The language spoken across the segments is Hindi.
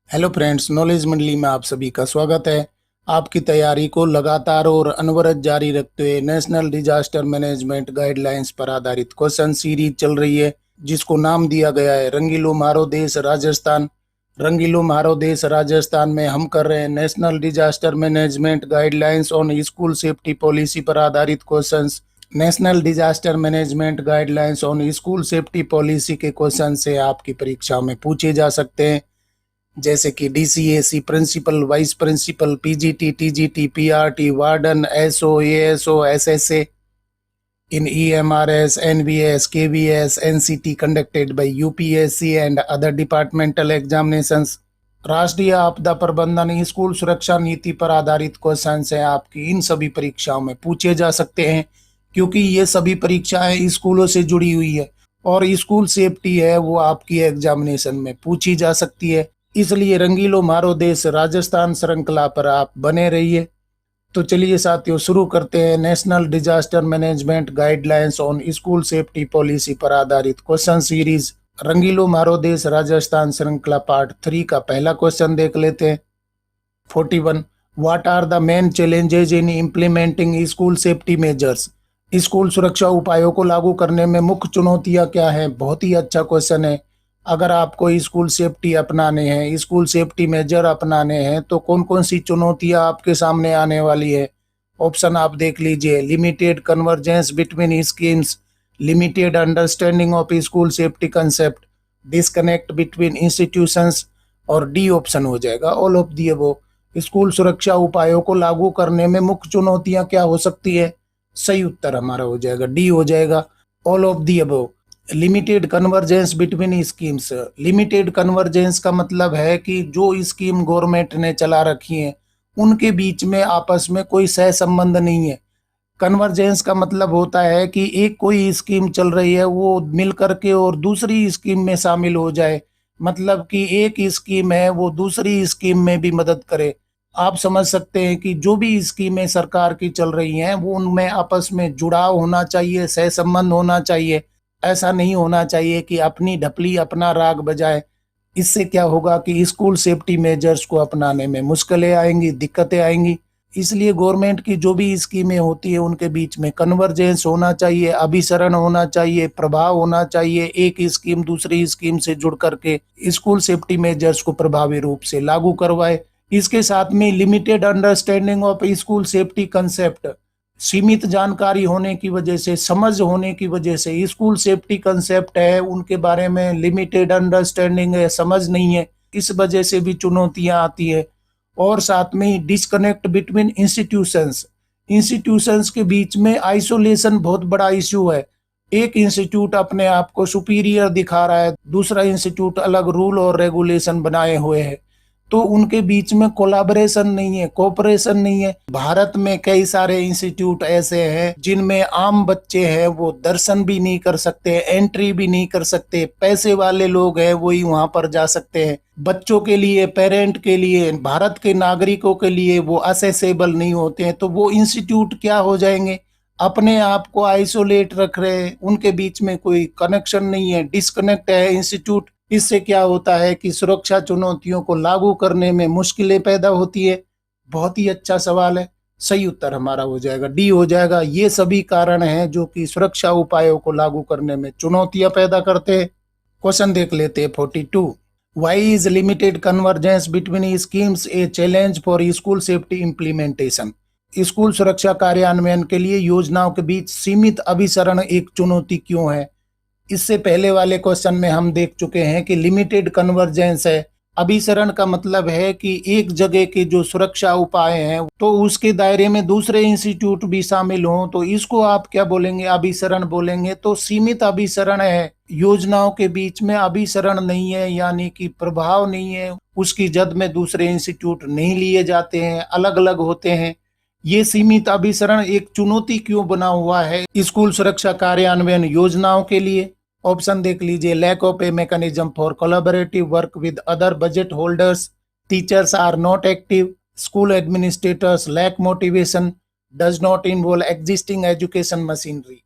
हेलो फ्रेंड्स, नॉलेज मंडली में आप सभी का स्वागत है। आपकी तैयारी को लगातार और अनवरत जारी रखते हुए नेशनल डिजास्टर मैनेजमेंट गाइडलाइंस पर आधारित क्वेश्चन सीरीज चल रही है, जिसको नाम दिया गया है रंगीलो मारो देश राजस्थान। रंगीलो मारो देश राजस्थान में हम कर रहे हैं national disaster management guidelines on school safety policy पर आधारित questions. National disaster management guidelines on school safety policy के क्वेश्चन से आपकी परीक्षा में पूछे जा सकते हैं, जैसे कि DCAC, principal, vice principal, PGT, TGT, PRT, warden, SO, ASO, SSA in EMRS, NVS, KVS, NCT conducted by UPSC and other departmental examinations. राष्ट्रीय आपदा प्रबंधन स्कूल सुरक्षा नीति पर आधारित क्वेश्चन है आपकी इन सभी परीक्षाओं में पूछे जा सकते हैं, क्योंकि ये सभी परीक्षाएं स्कूलों से जुड़ी हुई है और स्कूल सेफ्टी है वो आपकी एग्जामिनेशन में पूछी जा सकती है। इसलिए रंगीलो मारो देश राजस्थान श्रृंखला पर आप बने रहिए। तो चलिए साथियों, शुरू करते हैं national disaster management guidelines on school safety policy पर आधारित क्वेश्चन सीरीज रंगीलो मारो देश राजस्थान श्रृंखला पार्ट 3 का पहला क्वेश्चन देख लेते हैं। 41, what are the main challenges in implementing school safety measures? School सुरक्षा उपायों को लागू करने में मुख्य चुनौतियां क्या हैं? बहुत ही अच्छा क्वेश्चन है। अगर आपको स्कूल सेफ्टी अपनाने हैं, स्कूल सेफ्टी मेजर अपनाने हैं, तो कौन कौन सी चुनौतियां आपके सामने आने वाली है? ऑप्शन आप देख लीजिए। Limited convergence between schemes, limited understanding of school safety concept, disconnect between institutions, और डी ऑप्शन हो जाएगा all of the above. School सुरक्षा उपायों को लागू करने में मुख्य चुनौतियां क्या हो सकती है? सही उत्तर हमारा हो जाएगा डी हो जाएगा, all of the above. Limited convergence between schemes, limited convergence का मतलब है कि जो स्कीम गवर्नमेंट ने चला रखी है उनके बीच में आपस में कोई सह संबंध नहीं है। कन्वर्जेंस का मतलब होता है कि एक कोई स्कीम चल रही है वो मिल करके और दूसरी स्कीम में शामिल हो जाए, मतलब कि एक स्कीम है वो दूसरी स्कीम में भी मदद करे। आप समझ सकते हैं कि जो भी स्कीमें सरकार की चल रही हैं वो उनमें आपस में जुड़ाव होना चाहिए, सह संबंध होना चाहिए। ऐसा नहीं होना चाहिए कि अपनी ढपली अपना राग बजाए। इससे क्या होगा कि स्कूल सेफ्टी मेजर्स को अपनाने में मुश्किलें आएंगी, दिक्कतें आएंगी। इसलिए गवर्नमेंट की जो भी स्कीमें होती है उनके बीच में कन्वर्जेंस होना चाहिए, अभिसरण होना चाहिए, प्रभाव होना चाहिए। एक स्कीम दूसरी स्कीम से जुड़ करके स्कूल सेफ्टी मेजर्स को प्रभावी रूप से लागू करवाए। इसके साथ में limited understanding of school safety concept, सीमित जानकारी होने की वजह से, समझ होने की वजह से स्कूल सेफ्टी कंसेप्ट है उनके बारे में लिमिटेड अंडरस्टैंडिंग है, समझ नहीं है, इस वजह से भी चुनौतियां आती है। और साथ में डिस्कनेक्ट बिटवीन इंस्टीट्यूशंस, इंस्टीट्यूशंस के बीच में आइसोलेशन बहुत बड़ा इश्यू है। एक इंस्टीट्यूट अपने आप को सुपीरियर दिखा रहा है, दूसरा इंस्टीट्यूट अलग रूल और रेगुलेशन बनाए हुए है, तो उनके बीच में कोलाबरेशन नहीं है, कोऑपरेशन नहीं है। भारत में कई सारे इंस्टीट्यूट ऐसे हैं जिनमें आम बच्चे हैं वो दर्शन भी नहीं कर सकते, एंट्री भी नहीं कर सकते। पैसे वाले लोग हैं वही वहां पर जा सकते हैं। बच्चों के लिए, पेरेंट के लिए, भारत के नागरिकों के लिए वो असेसेबल नहीं होते हैं। तो वो इंस्टीट्यूट क्या हो जाएंगे? अपने आप को आइसोलेट रख रहे हैं, उनके बीच में कोई कनेक्शन नहीं है, डिस्कनेक्ट है इंस्टीट्यूट। इससे क्या होता है कि सुरक्षा चुनौतियों को लागू करने में मुश्किलें पैदा होती है। बहुत ही अच्छा सवाल है, सही उत्तर हमारा हो जाएगा डी हो जाएगा। ये सभी कारण हैं जो कि सुरक्षा उपायों को लागू करने में चुनौतियां पैदा करते हैं। क्वेश्चन देख लेते हैं 42, why is limited convergence between schemes a challenge for school safety implementation? School सुरक्षा कार्यान्वयन के लिए योजनाओं के बीच सीमित अभिसरण एक चुनौती क्यों है? इससे पहले वाले क्वेश्चन में हम देख चुके हैं कि लिमिटेड कन्वर्जेंस है। अभिसरण का मतलब है कि एक जगह के जो सुरक्षा उपाय हैं तो उसके दायरे में दूसरे इंस्टीट्यूट भी शामिल हों, तो इसको आप क्या बोलेंगे? अभिसरण बोलेंगे। तो सीमित अभिसरण है, योजनाओं के बीच में अभिसरण नहीं है, यानी कि प्रभाव नहीं है, उसकी जद में दूसरे इंस्टीट्यूट नहीं लिए जाते हैं, अलग अलग होते हैं। ये सीमित अभिसरण एक चुनौती क्यों बना हुआ है स्कूल सुरक्षा कार्यान्वयन योजनाओं के लिए? ऑप्शन देख लीजिए। Lack of a mechanism for collaborative work with other budget holders, teachers are not active, school administrators lack motivation, does not involve existing education machinery.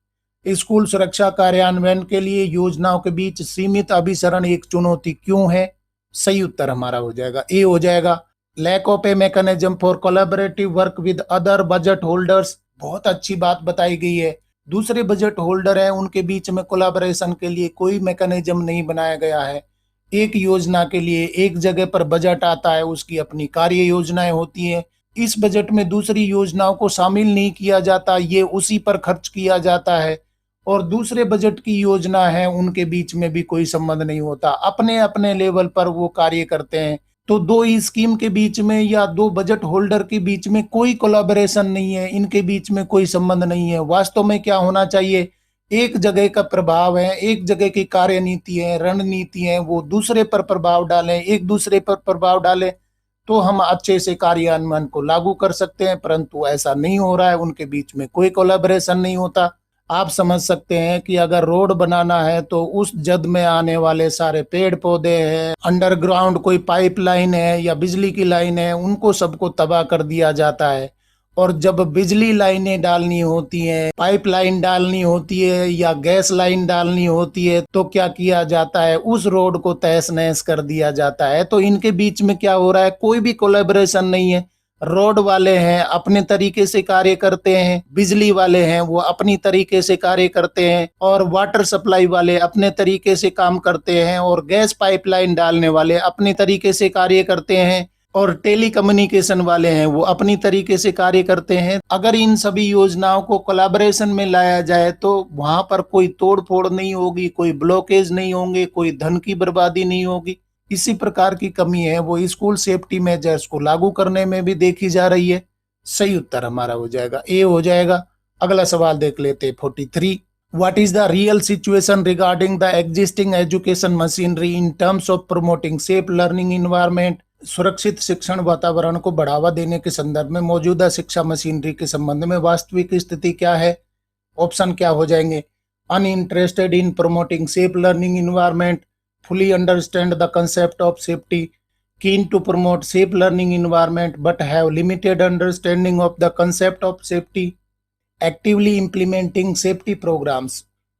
School सुरक्षा कार्यान्वयन के लिए योजनाओं के बीच सीमित अभिसरण एक चुनौती क्यों है? सही उत्तर हमारा हो जाएगा ए हो जाएगा। Lack of a mechanism for collaborative work with other budget holders, बहुत अच्छी बात बताई गई है। दूसरे बजट होल्डर है उनके बीच में कोलैबोरेशन के लिए कोई मैकेनिज्म नहीं बनाया गया है। एक योजना के लिए एक जगह पर बजट आता है, उसकी अपनी कार्य योजनाएं होती हैं। इस बजट में दूसरी योजनाओं को शामिल नहीं किया जाता, ये उसी पर खर्च किया जाता है। और दूसरे बजट की योजना है उनके बीच में भी कोई संबंध नहीं होता, अपने अपने लेवल पर वो कार्य करते हैं। तो दो ही स्कीम के बीच में या दो बजट होल्डर के बीच में कोई कोलैबोरेशन नहीं है, इनके बीच में कोई संबंध नहीं है। वास्तव में क्या होना चाहिए, एक जगह का प्रभाव है, एक जगह की कार्य नीति है, रणनीति है, वो दूसरे पर प्रभाव डालें, एक दूसरे पर प्रभाव डालें, तो हम अच्छे से कार्यान्वयन को लागू कर सकते हैं। परंतु ऐसा नहीं हो रहा है, उनके बीच में कोई कोलैबोरेशन नहीं होता। आप समझ सकते हैं कि अगर रोड बनाना है तो उस जद में आने वाले सारे पेड़ पौधे हैं, अंडरग्राउंड कोई पाइपलाइन है या बिजली की लाइन है, उनको सबको तबाह कर दिया जाता है। और जब बिजली लाइनें डालनी होती हैं, पाइपलाइन डालनी होती है या गैस लाइन डालनी होती है, तो क्या किया जाता है, उस रोड को तहस नहस कर दिया जाता है। तो इनके बीच में क्या हो रहा है, कोई भी कोलैबोरेशन नहीं है। रोड वाले हैं अपने तरीके से कार्य करते हैं, बिजली वाले हैं वो अपनी तरीके से कार्य करते हैं, और वाटर सप्लाई वाले अपने तरीके से काम करते हैं, और गैस पाइपलाइन डालने वाले अपने तरीके से कार्य करते हैं, और टेली कम्युनिकेशन वाले हैं वो अपनी तरीके से कार्य करते हैं। अगर इन सभी योजनाओं को कोलैबोरेशन में लाया जाए तो वहां पर कोई तोड़ फोड़ नहीं होगी, कोई ब्लॉकेज नहीं होंगे, कोई धन की बर्बादी नहीं होगी। इसी प्रकार की कमी है वो स्कूल सेफ्टी मेजर्स को लागू करने में भी देखी जा रही है। सही उत्तर हमारा हो जाएगा ए हो जाएगा। अगला सवाल देख लेते 43। What is the real situation regarding the existing education machinery in terms of promoting safe learning environment. सुरक्षित शिक्षण वातावरण को बढ़ावा देने के संदर्भ में मौजूदा शिक्षा मशीनरी के संबंध में वास्तविक स्थिति क्या है। ऑप्शन क्या हो जाएंगे, uninterested in promoting safe learning environment, fully understand the concept of safety, keen to promote safe learning environment but have limited understanding of the concept of safety, actively implementing safety programs।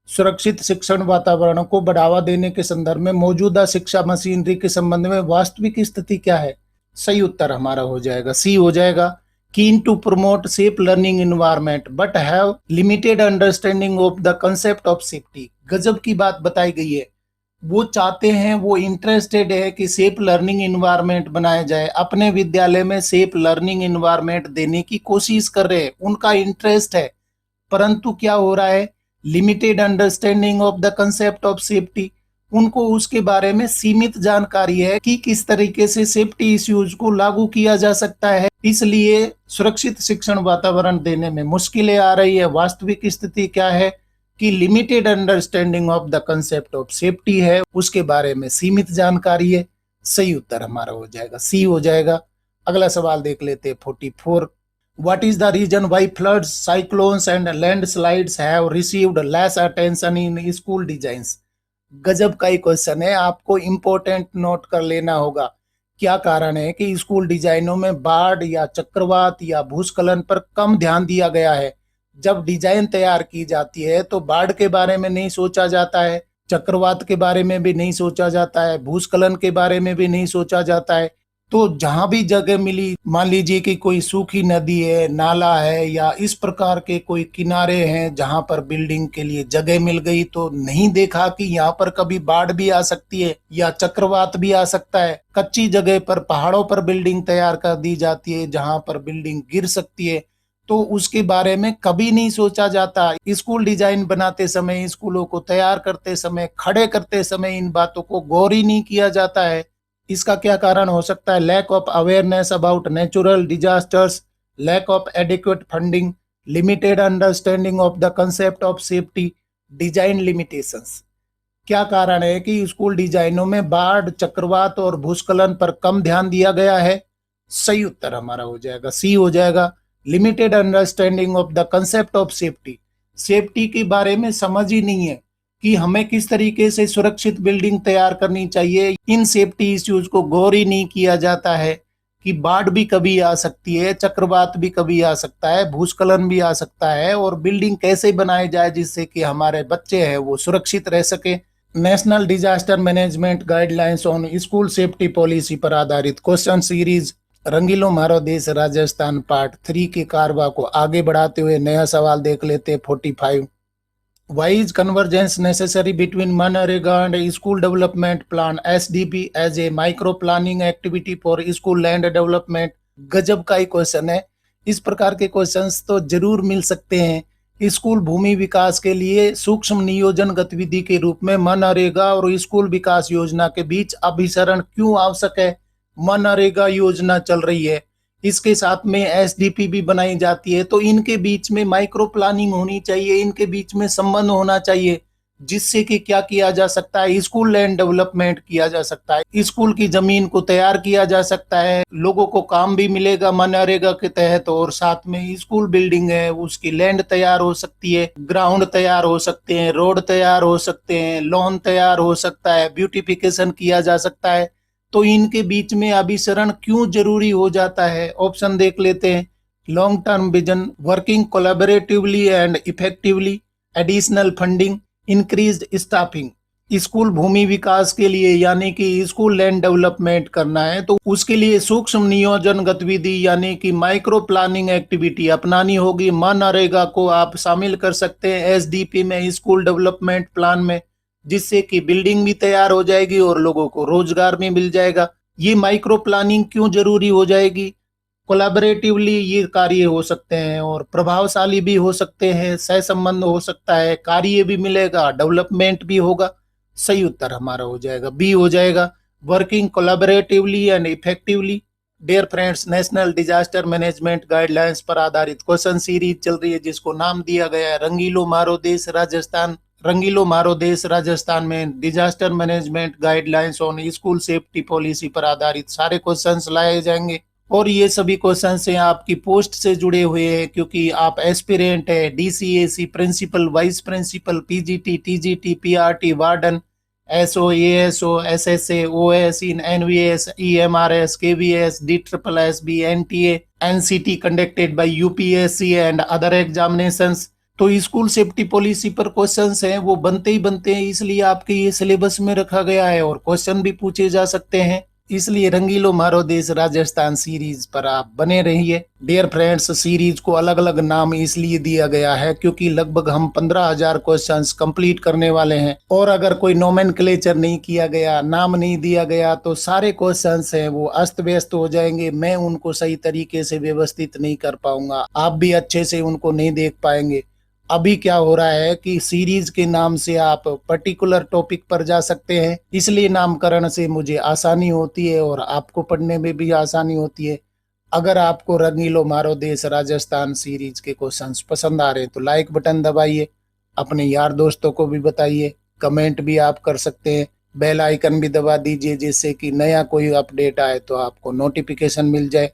सुरक्षित शिक्षण वातावरण को बढ़ावा देने के संदर्भ में मौजूदा शिक्षा मशीनरी के संबंध में वास्तविक स्थिति क्या है। सही उत्तर हमारा हो जाएगा सी हो जाएगा। Keen to promote safe learning environment but have limited understanding of the concept of safety. गजब की बात बताई गई है, वो चाहते हैं, वो इंटरेस्टेड है कि सेफ लर्निंग इन्वायरमेंट बनाया जाए, अपने विद्यालय में सेफ लर्निंग इन्वायरमेंट देने की कोशिश कर रहे हैं, उनका इंटरेस्ट है। परंतु क्या हो रहा है, limited understanding of the concept of safety, उनको उसके बारे में सीमित जानकारी है कि किस तरीके से सेफ्टी इश्यूज को लागू किया जा सकता है, इसलिए सुरक्षित शिक्षण वातावरण देने में मुश्किलें आ रही है। वास्तविक स्थिति क्या है कि limited understanding of the concept of safety है, उसके बारे में सीमित जानकारी है। सही उत्तर हमारा हो जाएगा सी हो जाएगा। अगला सवाल देख लेते 44। What is the reason why floods, cyclones and landslides have received less attention in school designs. गजब का ही क्वेश्चन है, आपको इंपॉर्टेंट नोट कर लेना होगा। क्या कारण है कि स्कूल डिजाइनों में बाढ़ या चक्रवात या भूस्खलन पर कम ध्यान दिया गया है। जब डिजाइन तैयार की जाती है तो बाढ़ के बारे में नहीं सोचा जाता है, चक्रवात के बारे में भी नहीं सोचा जाता है, भूस्खलन के बारे में भी नहीं सोचा जाता है। तो जहां भी जगह मिली, मान लीजिए कि कोई सूखी नदी है, नाला है, या इस प्रकार के कोई किनारे हैं जहां पर बिल्डिंग के लिए जगह मिल गई, तो नहीं देखा कि यहाँ पर कभी बाढ़ भी आ सकती है या चक्रवात भी आ सकता है। कच्ची जगह पर, पहाड़ों पर बिल्डिंग तैयार कर दी जाती है जहां पर बिल्डिंग गिर सकती है, तो उसके बारे में कभी नहीं सोचा जाता। स्कूल डिजाइन बनाते समय, स्कूलों को तैयार करते समय, खड़े करते समय इन बातों को गौर ही नहीं किया जाता है। इसका क्या कारण हो सकता है, lack of awareness about natural disasters, lack of adequate funding, limited understanding of the concept of safety, design limitations. क्या कारण है कि स्कूल डिजाइनों में बाढ़, चक्रवात और भूस्खलन पर कम ध्यान दिया गया है। सही उत्तर हमारा हो जाएगा सी हो जाएगा। Limited understanding of the concept of safety, safety के बारे में समझ ही नहीं है कि हमें किस तरीके से सुरक्षित बिल्डिंग तैयार करनी चाहिए। इन सेफ्टी इश्यूज को गौर ही नहीं किया जाता है कि बाढ़ भी कभी आ सकती है, चक्रवात भी कभी आ सकता है, भूस्खलन भी आ सकता है, और बिल्डिंग कैसे बनाई जाए जिससे कि हमारे बच्चे हैं वो सुरक्षित रह सके। National disaster management guidelines on school safety policy पर आधारित क्वेश्चन सीरीज रंगीलो मारो देश राजस्थान पार्ट 3 के कारवा को आगे बढ़ाते हुए नया सवाल देख लेते हैं 45। Why is convergence necessary between मनरेगा and school development plan SDP as a micro planning activity for school land development. गजब का ही क्वेश्चन है। इस प्रकार के क्वेश्चंस तो जरूर मिल सकते हैं। स्कूल भूमि विकास के लिए सूक्ष्म नियोजन गतिविधि के रूप में मनरेगा और स्कूल विकास योजना के बीच अभिसरण क्यों आवश्यक है। मनरेगा योजना चल रही है, इसके साथ में एसडीपी भी बनाई जाती है, तो इनके बीच में माइक्रो प्लानिंग होनी चाहिए, इनके बीच में संबंध होना चाहिए, जिससे कि क्या किया जा सकता है, स्कूल लैंड डेवलपमेंट किया जा सकता है, स्कूल की जमीन को तैयार किया जा सकता है, लोगों को काम भी मिलेगा मनरेगा के तहत, और साथ में स्कूल बिल्डिंग है उसकी लैंड तैयार हो सकती है, ग्राउंड तैयार हो सकते हैं, रोड तैयार हो सकते हैं, लॉन तैयार हो सकता है, ब्यूटिफिकेशन किया जा सकता है। तो इनके बीच में अभिसरण क्यों जरूरी हो जाता है। ऑप्शन देख लेते हैं। Long term vision, working collaboratively and effectively, additional funding, increased staffing. School भूमि विकास के लिए यानी कि स्कूल लैंड डेवलपमेंट करना है तो उसके लिए सूक्ष्म नियोजन गतिविधि यानी कि माइक्रो प्लानिंग एक्टिविटी अपनानी होगी। मनरेगा को आप शामिल कर सकते हैं एसडीपी में, स्कूल डेवलपमेंट प्लान में, जिससे कि बिल्डिंग भी तैयार हो जाएगी और लोगों को रोजगार भी मिल जाएगा। ये माइक्रो प्लानिंग क्यों जरूरी हो जाएगी। कोलैबोरेटिवली ये कार्य हो सकते हैं और प्रभावशाली भी हो सकते हैं, सहसंबंध हो सकता है, कार्य भी मिलेगा, डेवलपमेंट भी होगा। सही उत्तर हमारा हो जाएगा बी हो जाएगा, working collaboratively and effectively. Dear friends, national disaster management guidelines पर आधारित क्वेश्चन सीरीज चल रही है जिसको नाम दिया गया है रंगीलो मारो देश राजस्थान। रंगीलो मारो देश राजस्थान में disaster management guidelines on school safety policy पर आधारित सारे क्वेश्चंस लाए जाएंगे और ये सभी क्वेश्चंस हैं आपकी पोस्ट से जुड़े हुए हैं, क्योंकि आप एस्पिरेंट है, DCAC principal, vice principal, PGT, TGT, PRT, warden, SO, ASO, SSA, OS in NVS, EMRS, KVS, D triple S B, NTA, NCT conducted by UPSC and other examinations. तो स्कूल सेफ्टी पॉलिसी पर क्वेश्चंस हैं वो बनते ही बनते हैं, इसलिए आपके ये सिलेबस में रखा गया है और क्वेश्चन भी पूछे जा सकते हैं। इसलिए रंगीलो मारो देश राजस्थान सीरीज पर आप बने रहिए। डियर फ्रेंड्स, सीरीज को अलग अलग नाम इसलिए दिया गया है क्योंकि लगभग हम 15,000 क्वेश्चंस कंप्लीट करने वाले हैं और अगर कोई नोमेनक्लेचर नहीं किया गया, नाम नहीं दिया गया, तो सारे क्वेश्चंस हैं वो अस्त व्यस्त हो जाएंगे। मैं उनको सही तरीके से व्यवस्थित नहीं कर पाऊंगा, आप भी अच्छे से उनको नहीं देख पाएंगे। अभी क्या हो रहा है कि सीरीज के नाम से आप पर्टिकुलर टॉपिक पर जा सकते हैं, इसलिए नामकरण से मुझे आसानी होती है और आपको पढ़ने में भी आसानी होती है। अगर आपको रंगीलो मारो देश राजस्थान सीरीज के क्वेश्चंस पसंद आ रहे हैं तो लाइक बटन दबाइए, अपने यार दोस्तों को भी बताइए, कमेंट भी आप कर सकते हैं, बेल आइकन भी दबा दीजिए जिससे कि नया कोई अपडेट आए तो आपको नोटिफिकेशन मिल जाए।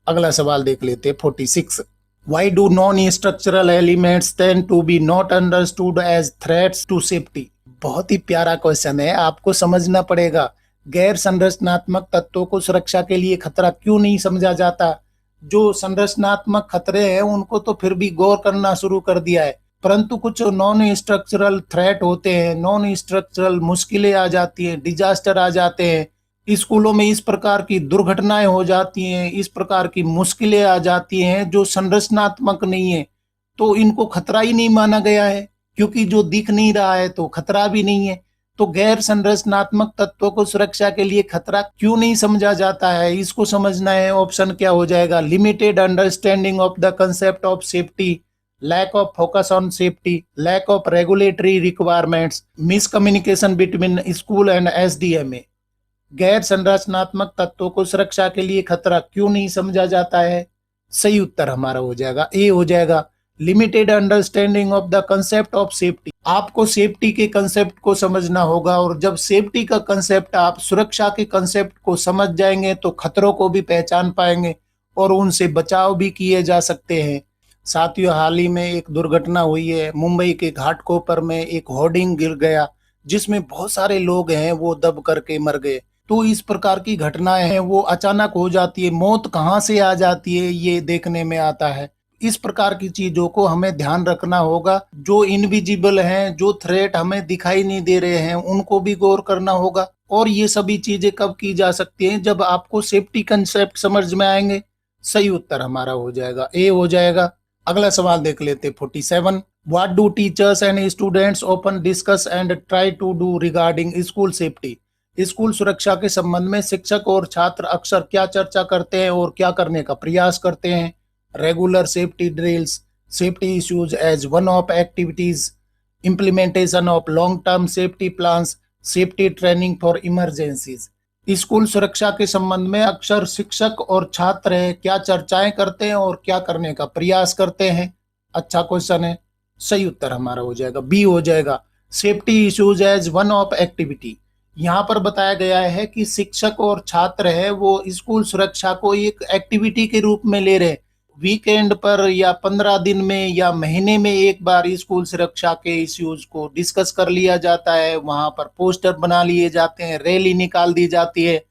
अगला सवाल देख लेते हैं 46। Why do non-structural elements tend to be not understood as threats to safety? बहुत ही प्यारा क्वेश्चन है, आपको समझना पड़ेगा। गैर संरचनात्मक तत्वों को सुरक्षा के लिए खतरा क्यों नहीं समझा जाता। जो संरचनात्मक खतरे हैं उनको तो फिर भी गौर करना शुरू कर दिया है, परंतु कुछ नॉन स्ट्रक्चरल थ्रेट होते हैं, नॉन स्ट्रक्चरल मुश्किलें आ जाती हैं, डिजास्टर आ जाते हैं, स्कूलों में इस प्रकार की दुर्घटनाएं हो जाती हैं, इस प्रकार की मुश्किलें आ जाती हैं जो संरचनात्मक नहीं है, तो इनको खतरा ही नहीं माना गया है, क्योंकि जो दिख नहीं रहा है तो खतरा भी नहीं है। तो गैर संरचनात्मक तत्वों को सुरक्षा के लिए खतरा क्यों नहीं समझा जाता है, इसको समझना है। ऑप्शन क्या हो जाएगा, limited understanding of the concept of safety, lack of focus on safety, lack of regulatory requirements, miscommunication between school and SDMA. गैर संरचनात्मक तत्वों को सुरक्षा के लिए खतरा क्यों नहीं समझा जाता है। सही उत्तर हमारा हो जाएगा ए हो जाएगा, limited understanding of the concept of safety. आपको सेफ्टी के कंसेप्ट को समझना होगा और जब सेफ्टी का कंसेप्ट आप सुरक्षा के कंसेप्ट को समझ जाएंगे तो खतरों को भी पहचान पाएंगे और उनसे बचाव भी किए जा सकते हैं। साथियों, हाल ही में एक दुर्घटना हुई है, मुंबई के घाटकोपर में एक होर्डिंग गिर गया जिसमें बहुत सारे लोग हैं वो दब करके मर गए। तो इस प्रकार की घटनाएं हैं वो अचानक हो जाती है, मौत कहाँ से आ जाती है ये देखने में आता है। इस प्रकार की चीजों को हमें ध्यान रखना होगा। जो इनविजिबल हैं, जो थ्रेट हमें दिखाई नहीं दे रहे हैं, उनको भी गौर करना होगा। और ये सभी चीजें कब की जा सकती हैं? जब आपको सेफ्टी कंसेप्ट समझ में आएंगे। सही उत्तर हमारा हो जाएगा ए हो जाएगा। अगला सवाल देख लेते 47। What do teachers and students open discuss and try to do regarding school safety? School सुरक्षा के संबंध में शिक्षक और छात्र अक्सर क्या चर्चा करते हैं और क्या करने का प्रयास करते हैं? Regular safety drills, safety issues as one of activities, implementation of long term safety plans, safety training for emergencies. School सुरक्षा के संबंध में अक्सर शिक्षक और छात्र क्या चर्चाएं करते हैं और क्या करने का प्रयास करते हैं? अच्छा क्वेश्चन है। सही उत्तर हमारा हो जाएगा बी हो जाएगा। Safety issues as one of activity. यहाँ पर बताया गया है कि शिक्षक और छात्र है वो स्कूल सुरक्षा को एक एक्टिविटी के रूप में ले रहे हैं। वीकेंड पर या 15 दिन में या महीने में एक बार स्कूल सुरक्षा के इश्यूज को डिस्कस कर लिया जाता है। वहां पर पोस्टर बना लिए जाते हैं, रैली निकाल दी जाती है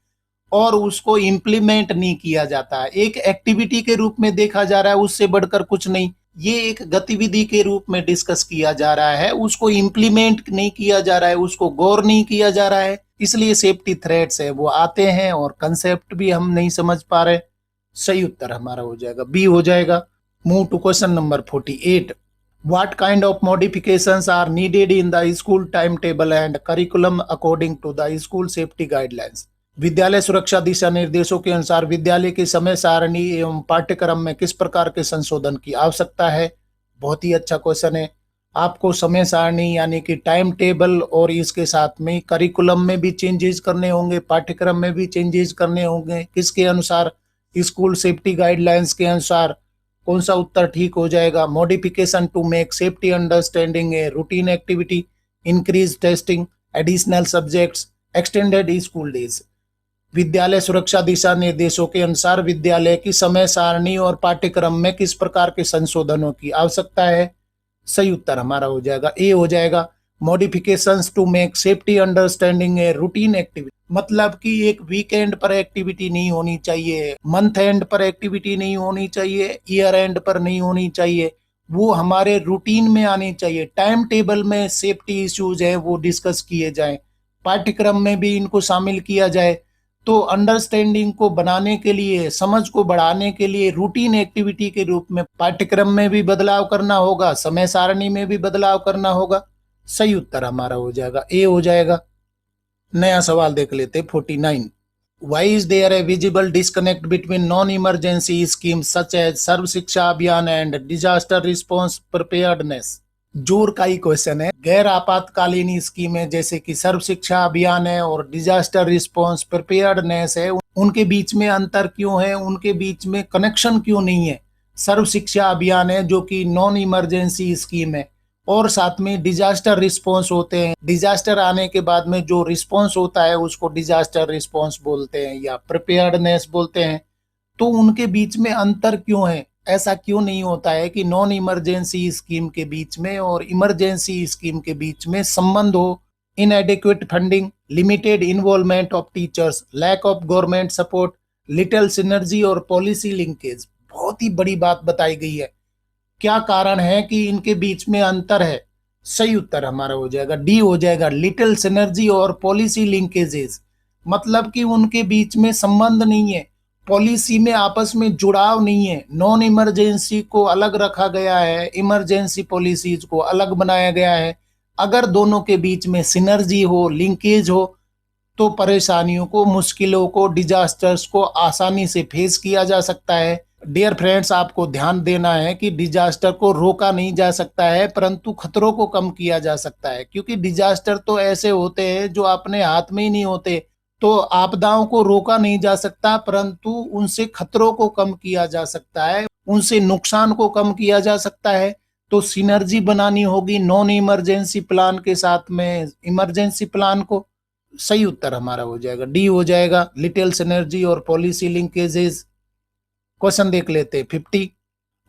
और उसको इम्प्लीमेंट नहीं किया जाता है। एक एक्टिविटी के रूप में देखा जा रहा है, उससे बढ़कर कुछ नहीं। ये एक गतिविधि के रूप में डिस्कस किया जा रहा है, उसको इम्प्लीमेंट नहीं किया जा रहा है, उसको गौर नहीं किया जा रहा है। इसलिए सेफ्टी थ्रेट्स है वो आते हैं और कंसेप्ट भी हम नहीं समझ पा रहे। सही उत्तर हमारा हो जाएगा बी हो जाएगा। Move to question number 48। What kind of modifications are needed in the school time table and curriculum according to the school safety guidelines? विद्यालय सुरक्षा दिशा निर्देशों के अनुसार विद्यालय की समय सारणी एवं पाठ्यक्रम में किस प्रकार के संशोधन की आवश्यकता है? बहुत ही अच्छा क्वेश्चन है। आपको समय सारणी यानी कि टाइम टेबल और इसके साथ में करिकुलम में भी चेंजेस करने होंगे, पाठ्यक्रम में भी चेंजेस करने होंगे। किसके अनुसार? स्कूल सेफ्टी गाइडलाइंस के अनुसार। कौन सा उत्तर ठीक हो जाएगा? Modification to make safety understanding a routine activity, increase testing, additional subjects, extended school days. विद्यालय सुरक्षा दिशा निर्देशों के अनुसार विद्यालय की समय सारणी और पाठ्यक्रम में किस प्रकार के संशोधनों की आवश्यकता है? सही उत्तर हमारा हो जाएगा ए हो जाएगा। Modifications to make safety understanding a routine activity, मतलब कि एक वीकेंड पर एक्टिविटी नहीं होनी चाहिए, मंथ एंड पर एक्टिविटी नहीं होनी चाहिए, ईयर एंड पर नहीं होनी चाहिए, वो हमारे रूटीन में आनी चाहिए। टाइम टेबल में सेफ्टी इश्यूज है वो डिस्कस किए जाएं, पाठ्यक्रम में भी इनको शामिल किया जाए। तो अंडरस्टैंडिंग को बनाने के लिए, समझ को बढ़ाने के लिए रूटीन एक्टिविटी के रूप में पाठ्यक्रम में भी बदलाव करना होगा, समय सारणी में भी बदलाव करना होगा। सही उत्तर हमारा हो जाएगा ए हो जाएगा। नया सवाल देख लेते 49। Why is there a visible disconnect between non emergency schemes such as Sarva Shiksha Abhiyan and disaster response preparedness? जोर का ही क्वेश्चन है। गैर आपातकालीन स्कीमें जैसे कि सर्व शिक्षा अभियान है और डिजास्टर रिस्पॉन्स प्रिपेयर्डनेस है, उनके बीच में अंतर क्यों है, उनके बीच में कनेक्शन क्यों नहीं है? सर्व शिक्षा अभियान है जो कि नॉन इमरजेंसी स्कीम है और साथ में डिजास्टर रिस्पॉन्स होते हैं। डिजास्टर आने के बाद में जो रिस्पॉन्स होता है उसको डिजास्टर रिस्पॉन्स बोलते हैं या प्रिपेयर्डनेस बोलते हैं। तो उनके बीच में अंतर क्यों है? ऐसा क्यों नहीं होता है कि नॉन इमरजेंसी स्कीम के बीच में और इमरजेंसी स्कीम के बीच में संबंध हो? Inadequate funding, limited involvement of teachers, lack of government support, little synergy और पॉलिसी लिंकेज। बहुत ही बड़ी बात बताई गई है। क्या कारण है कि इनके बीच में अंतर है? सही उत्तर हमारा हो जाएगा डी हो जाएगा। लिटिल सिनर्जी और पॉलिसी लिंकेजेस, मतलब कि उनके बीच में संबंध नहीं है, पॉलिसी में आपस में जुड़ाव नहीं है। नॉन इमरजेंसी को अलग रखा गया है, इमरजेंसी पॉलिसीज को अलग बनाया गया है। अगर दोनों के बीच में सिनर्जी हो, लिंकेज हो, तो परेशानियों को, मुश्किलों को, डिजास्टर्स को आसानी से फेस किया जा सकता है। डियर फ्रेंड्स, आपको ध्यान देना है कि डिजास्टर को रोका नहीं जा सकता है परंतु खतरों को कम किया जा सकता है, क्योंकि डिजास्टर तो ऐसे होते हैं जो अपने हाथ में ही नहीं होते। तो आपदाओं को रोका नहीं जा सकता परंतु उनसे खतरों को कम किया जा सकता है, उनसे नुकसान को कम किया जा सकता है। तो सिनर्जी बनानी होगी नॉन इमरजेंसी प्लान के साथ में इमरजेंसी प्लान को। सही उत्तर हमारा हो जाएगा डी हो जाएगा। लिटिल सिनर्जी और पॉलिसी लिंकेजेस। क्वेश्चन देख लेते 50।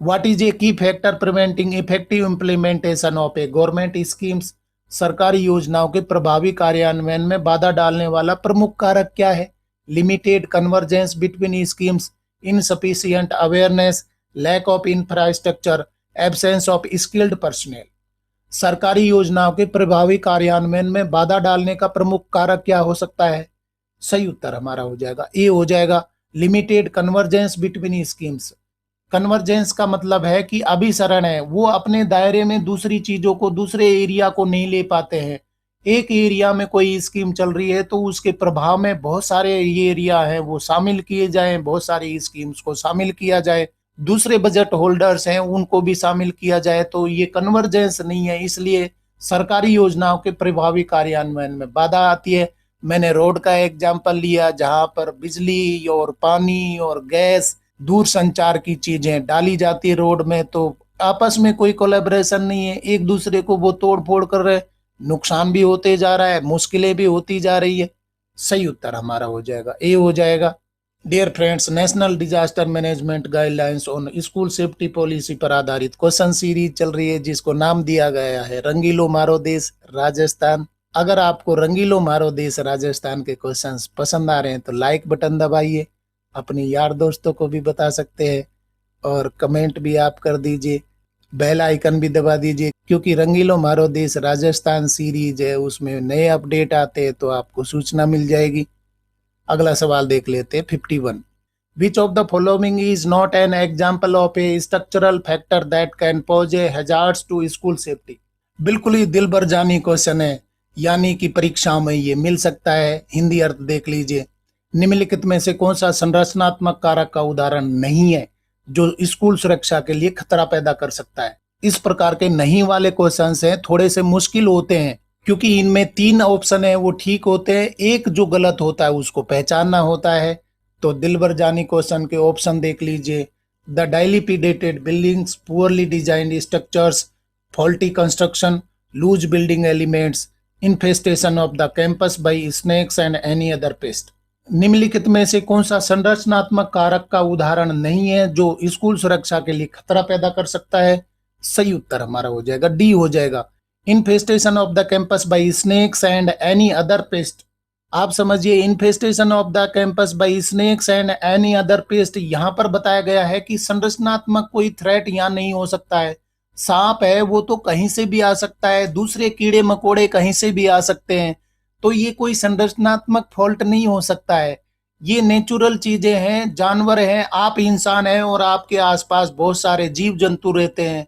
व्हाट इज ए की factor preventing effective implementation of A government schemes? सरकारी योजनाओं के प्रभावी कार्यान्वयन में बाधा डालने वाला प्रमुख कारक क्या है? Limited convergence between schemes, insufficient awareness, lack of infrastructure, absence of skilled personnel. सरकारी योजनाओं के प्रभावी कार्यान्वयन में बाधा डालने का प्रमुख कारक क्या हो सकता है? सही उत्तर हमारा हो जाएगा ए हो जाएगा, limited convergence between schemes. Convergence का मतलब है कि अभिसरण है, वो अपने दायरे में दूसरी चीजों को, दूसरे एरिया को नहीं ले पाते हैं। एक एरिया में कोई स्कीम चल रही है तो उसके प्रभाव में बहुत सारे ये एरिया हैं वो शामिल किए जाएं, बहुत सारी स्कीम्स को शामिल किया जाए, दूसरे बजट होल्डर्स हैं उनको भी शामिल किया जाए, तो ये कन्वर्जेंस नहीं है, इसलिए सरकारी योजनाओं के प्रभावी कार्यान्वयन में बाधा आती है। मैंने रोड का एग्जाम्पल लिया जहां पर बिजली और पानी और गैस, दूर संचार की चीजें डाली जाती है रोड में, तो आपस में कोई कोलेबरेशन नहीं है, एक दूसरे को वो तोड़ फोड़ कर रहे, नुकसान भी होते जा रहा है, मुश्किलें भी होती जा रही है। सही उत्तर हमारा हो जाएगा ए हो जाएगा। Dear friends, national disaster management guidelines on school safety policy पर आधारित क्वेश्चन सीरीज चल रही है जिसको नाम दिया गया है रंगीलो मारो देश राजस्थान। अगर आपको रंगीलो मारो देश राजस्थान के क्वेश्चंस पसंद आ रहे हैं तो लाइक बटन दबाइए, अपने यार दोस्तों को भी बता सकते हैं और कमेंट भी आप कर दीजिए, बेल आइकन भी दबा दीजिए, क्योंकि रंगीलो मारो देश राजस्थान सीरीज है उसमें नए अपडेट आते हैं तो आपको सूचना मिल जाएगी। अगला सवाल देख लेते हैं 51। Which of the following is not an example of a structural factor that can pose a hazards to school safety. बिल्कुल ही दिल भर जानी क्वेश्चन है, यानी कि परीक्षाओं में ये मिल सकता है। हिंदी अर्थ देख लीजिए, निम्नलिखित में से कौन सा संरचनात्मक कारक का उदाहरण नहीं है जो स्कूल सुरक्षा के लिए खतरा पैदा कर सकता है? इस प्रकार के नहीं वाले क्वेश्चन हैं, थोड़े से मुश्किल होते हैं क्योंकि इनमें 3 ऑप्शन है वो ठीक होते हैं, एक जो गलत होता है उसको पहचानना होता है। तो दिल भर जानी क्वेश्चन के ऑप्शन देख लीजिए, the dilapidated buildings, poorly designed structures, faulty construction, loose building elements, infestation of the campus by snakes and any other pest. निम्नलिखित में से कौन सा संरचनात्मक कारक का उदाहरण नहीं है जो स्कूल सुरक्षा के लिए खतरा पैदा कर सकता है? सही उत्तर हमारा हो जाएगा डी हो जाएगा, infestation of the campus by snakes and any other paste. आप समझिए, infestation of the campus by snakes and any other paste, यहां पर बताया गया है कि संरचनात्मक कोई थ्रेट यहां नहीं हो सकता है। सांप है वो तो कहीं से भी आ सकता है, दूसरे कीड़े मकोड़े कहीं से भी आ सकते हैं, तो ये कोई संरचनात्मक फॉल्ट नहीं हो सकता है। ये नेचुरल चीजें हैं, जानवर हैं, आप इंसान हैं और आपके आसपास बहुत सारे जीव जंतु रहते हैं,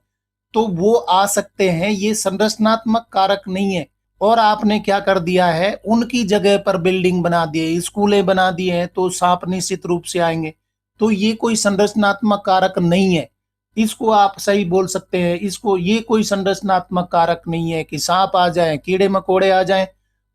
तो वो आ सकते हैं, ये संरचनात्मक कारक नहीं है। और आपने क्या कर दिया है, उनकी जगह पर बिल्डिंग बना दिए, स्कूलें बना दिए हैं, तो सांप निश्चित रूप से आएंगे, तो ये कोई संरचनात्मक कारक नहीं है। इसको आप सही बोल सकते हैं, इसको ये कोई संरचनात्मक कारक नहीं है कि सांप आ जाए, कीड़े मकोड़े आ जाएं,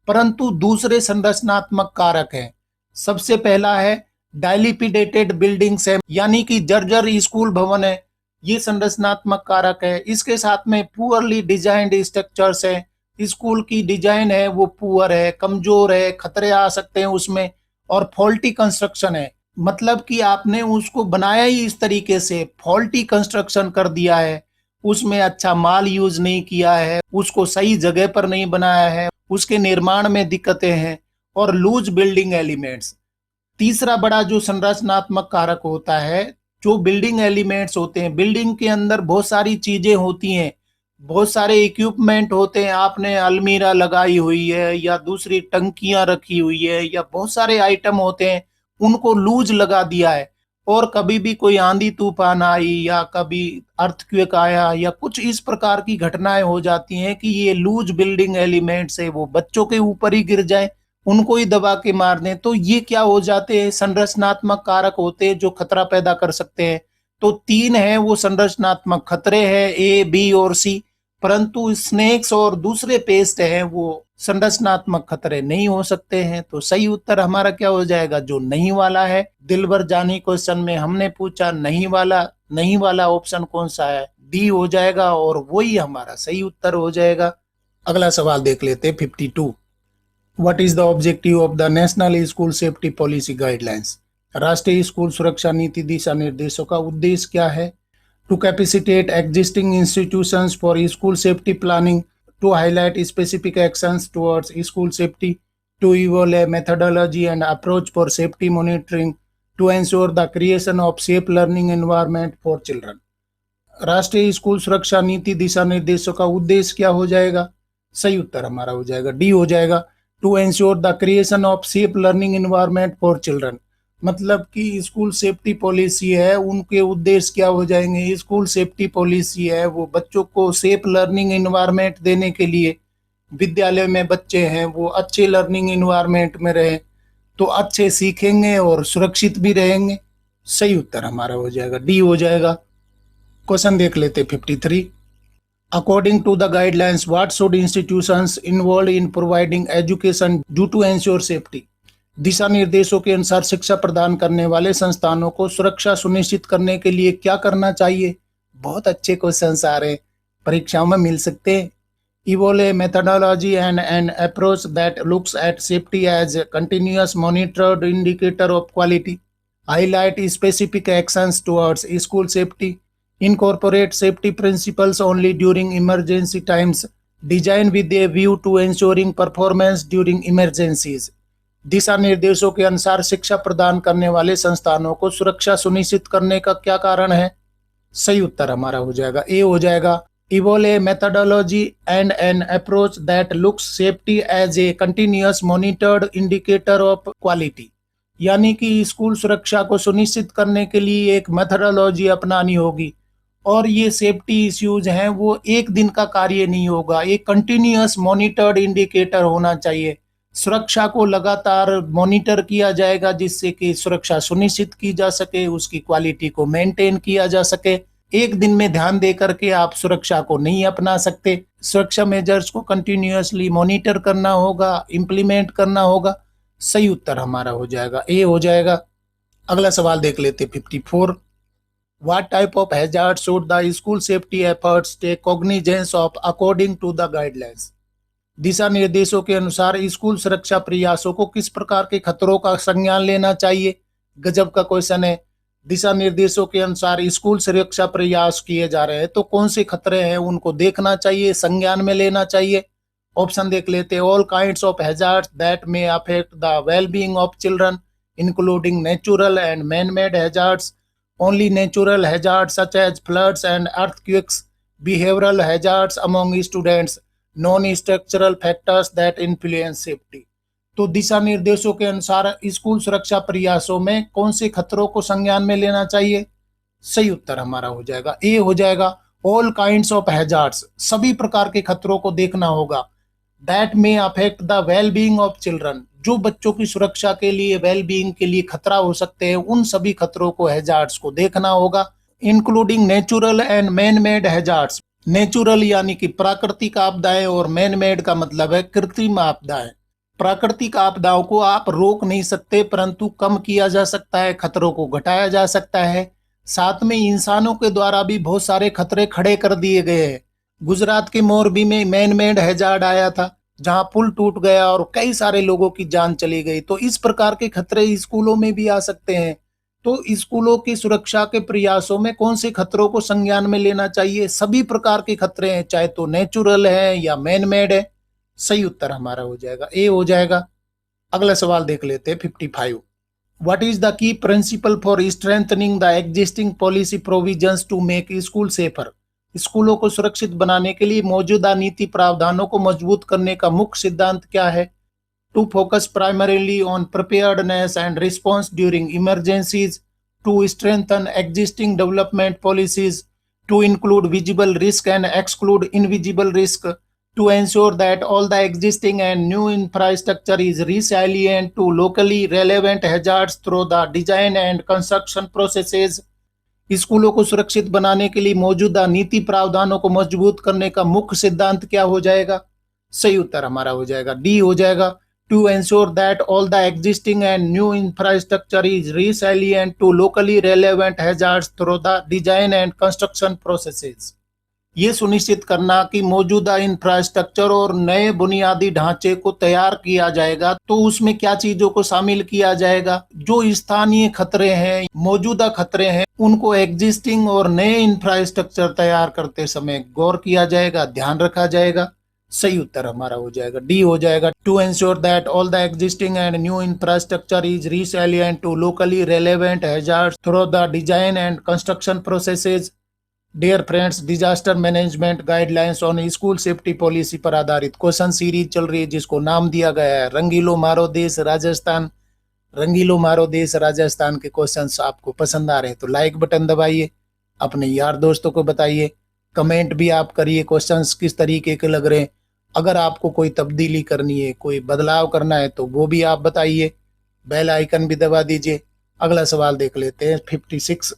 परंतु दूसरे संरचनात्मक कारक हैं। सबसे पहला है डाइलिपिडेटेड बिल्डिंग्स है, यानी कि जर्जर स्कूल भवन है, ये संरचनात्मक कारक है। इसके साथ में पुअरली डिजाइंड स्ट्रक्चर्स है, स्कूल की डिजाइन है वो पुअर है, कमजोर है, खतरे आ सकते हैं उसमें। और फॉल्टी कंस्ट्रक्शन है, मतलब कि आपने उसको बनाया ही इस तरीके से, फॉल्टी कंस्ट्रक्शन कर दिया है, उसमें अच्छा माल यूज नहीं किया है, उसको सही जगह पर नहीं बनाया है, उसके निर्माण में दिक्कतें हैं। और लूज बिल्डिंग एलिमेंट्स, तीसरा बड़ा जो संरचनात्मक कारक होता है, जो बिल्डिंग एलिमेंट्स होते हैं, बिल्डिंग के अंदर बहुत सारी चीजें होती हैं, बहुत सारे इक्विपमेंट होते हैं, आपने अलमीरा लगाई हुई है या दूसरी टंकियां रखी हुई है या बहुत सारे आइटम होते हैं, उनको लूज लगा दिया है। और कभी भी कोई आंधी तूफान आई या कभी अर्थक्वेक आया या कुछ इस प्रकार की घटनाएं हो जाती हैं कि ये लूज बिल्डिंग एलिमेंट्स है वो बच्चों के ऊपर ही गिर जाए, उनको ही दबा के मार दें, तो ये क्या हो जाते हैं, संरचनात्मक कारक होते हैं जो खतरा पैदा कर सकते हैं। तो 3 है वो संरचनात्मक खतरे हैं, ए बी और सी, परंतु स्नेक्स और दूसरे पेस्ट हैं वो संरचनात्मक खतरे नहीं हो सकते हैं। तो सही उत्तर हमारा क्या हो जाएगा, जो नहीं वाला है। दिल भर जानी क्वेश्चन में हमने पूछा नहीं वाला ऑप्शन कौन सा है, डी हो जाएगा और वही हमारा सही उत्तर हो जाएगा। अगला सवाल देख लेते हैं 52। What is the objective of the national school safety policy guidelines? राष्ट्रीय स्कूल सुरक्षा नीति दिशा निर्देशों का उद्देश्य क्या है? To capacitate existing institutions for school safety planning, to highlight specific actions towards school safety, to evolve a methodology and approach for safety monitoring, to ensure the creation of safe learning environment for children. राष्ट्रीय स्कूल सुरक्षा नीति दिशा निर्देशों का उद्देश्य क्या हो जाएगा? सही उत्तर हमारा हो जाएगा डी हो जाएगा, to ensure the creation of safe learning environment for children. मतलब कि स्कूल सेफ्टी पॉलिसी है, उनके उद्देश्य क्या हो जाएंगे? स्कूल सेफ्टी पॉलिसी है वो बच्चों को सेफ लर्निंग एनवायरनमेंट देने के लिए, विद्यालय में बच्चे हैं वो अच्छे लर्निंग एनवायरनमेंट में रहे तो अच्छे सीखेंगे और सुरक्षित भी रहेंगे। सही उत्तर हमारा हो जाएगा डी हो जाएगा। क्वेश्चन देख लेते 53। According to the guidelines what should institutions involve in providing education due to ensure safety. दिशा निर्देशों के अनुसार शिक्षा प्रदान करने वाले संस्थानों को सुरक्षा सुनिश्चित करने के लिए क्या करना चाहिए? बहुत अच्छे क्वेश्चंस आ रहे हैं, परीक्षाओं में मिल सकते हैं। Evolve a methodology and an approach that looks at safety as a continuous monitored indicator of quality. Highlight specific actions towards school safety. Incorporate safety principles only during emergency times. Design with a view to ensuring performance during emergencies. दिशा निर्देशों के अनुसार शिक्षा प्रदान करने वाले संस्थानों को सुरक्षा सुनिश्चित करने का क्या कारण है? सही उत्तर हमारा हो जाएगा ए हो जाएगा। Evolve a methodology and an approach that looks safety as a continuous monitored indicator of quality. यानी कि स्कूल सुरक्षा को सुनिश्चित करने के लिए एक मेथडोलॉजी अपनानी होगी और ये सेफ्टी इश्यूज हैं वो एक दिन का कार्य नहीं होगा, एक कंटिन्यूअस मॉनिटर्ड इंडिकेटर होना चाहिए। सुरक्षा को लगातार मॉनिटर किया जाएगा जिससे कि सुरक्षा सुनिश्चित की जा सके, उसकी क्वालिटी को मेंटेन किया जा सके। एक दिन में ध्यान दे करके आप सुरक्षा को नहीं अपना सकते। सुरक्षा मेजर्स को कंटिन्यूअसली मॉनिटर करना होगा, इंप्लीमेंट करना होगा। सही उत्तर हमारा हो जाएगा ए हो जाएगा। अगला सवाल देख लेते 54। What type of hazard should the school safety efforts take cognizance of according to the guidelines. दिशा निर्देशों के अनुसार स्कूल सुरक्षा प्रयासों को किस प्रकार के खतरों का संज्ञान लेना चाहिए? गजब का क्वेश्चन है। दिशा निर्देशों के अनुसार स्कूल सुरक्षा प्रयास किए जा रहे हैं तो कौन से खतरे हैं उनको देखना चाहिए, संज्ञान में लेना चाहिए। ऑप्शन देख लेते हैं। All kinds of hazards that may affect the well being of children including natural and man made hazards, only natural hazards such as floods and earthquakes, behavioural hazards among students, non structural factors that influence safety. तो दिशा निर्देशों के अनुसार स्कूल सुरक्षा प्रयासों में कौन से खतरों को संज्ञान में लेना चाहिए? सही उत्तर हमारा हो जाएगा ए हो जाएगा। ऑल काइंड्स ऑफ हैजार्ड्स, सभी प्रकार के खतरों को देखना होगा। That may affect the well being of children, जो बच्चों की सुरक्षा के लिए, वेल बीइंग के लिए खतरा हो सकते हैं, उन सभी खतरों को, हैजार्ड्स को देखना होगा। Including natural and man made hazards, natural यानी कि प्राकृतिक आपदाएं और मैन मेड का मतलब है कृत्रिम आपदाएं। प्राकृतिक आपदाओं को आप रोक नहीं सकते परंतु कम किया जा सकता है, खतरों को घटाया जा सकता है। साथ में इंसानों के द्वारा भी बहुत सारे खतरे खड़े कर दिए गए हैं। गुजरात के मोरबी में मैन मेड हैजार्ड आया था जहां पुल टूट गया और कई सारे लोगों की जान चली गई। तो इस प्रकार के खतरे स्कूलों में भी आ सकते हैं। तो स्कूलों की सुरक्षा के प्रयासों में कौन से खतरों को संज्ञान में लेना चाहिए? सभी प्रकार के खतरे हैं, चाहे तो नेचुरल है या मैन मेड है। सही उत्तर हमारा हो जाएगा ए हो जाएगा। अगला सवाल देख लेते हैं 55। What is the key principle for strengthening the existing policy provisions to make school safer. स्कूलों को सुरक्षित बनाने के लिए मौजूदा नीति प्रावधानों को मजबूत करने का मुख्य सिद्धांत क्या है? To focus primarily on preparedness and response during emergencies, to strengthen existing development policies, to include visible risk and exclude invisible risk, to ensure that all the existing and new infrastructure is resilient to locally relevant hazards through the design and construction processes। स्कूलों को सुरक्षित बनाने के लिए मौजूदा नीति प्रावधानों को मजबूत करने का मुख्य सिद्धांत क्या हो जाएगा? सही उत्तर हमारा हो जाएगा डी हो जाएगा। To ensure that all the existing and new infrastructure is resilient to locally relevant hazards through the design and construction processes। ये सुनिश्चित करना कि मौजूदा इंफ्रास्ट्रक्चर और नए बुनियादी ढांचे को तैयार किया जाएगा। तो उसमें क्या चीजों को शामिल किया जाएगा? जो स्थानीय खतरे हैं, मौजूदा खतरे हैं, उनको एग्जिस्टिंग और नए इंफ्रास्ट्रक्चर तैयार करते समय गौर किया जाएगा, ध्यान रखा जाएगा। सही उत्तर हमारा हो जाएगा डी हो जाएगा। To ensure that all the existing and new infrastructure is resilient to locally relevant hazards through the design and construction processes. Dear friends, disaster management guidelines on school safety policy पर आधारित क्वेश्चन सीरीज चल रही है, जिसको नाम दिया गया है रंगीलो मारो देश राजस्थान। रंगीलो मारो देश राजस्थान के क्वेश्चंस आपको पसंद आ रहे हैं तो लाइक बटन दबाइए, अपने यार दोस्तों को बताइए, कमेंट भी आप करिए क्वेश्चंस किस तरीके के लग रहे हैं। अगर आपको कोई तब्दीली करनी है, कोई बदलाव करना है तो वो भी आप बताइए, बेल आइकन भी दबा दीजिए। अगला सवाल देख लेते हैं 56।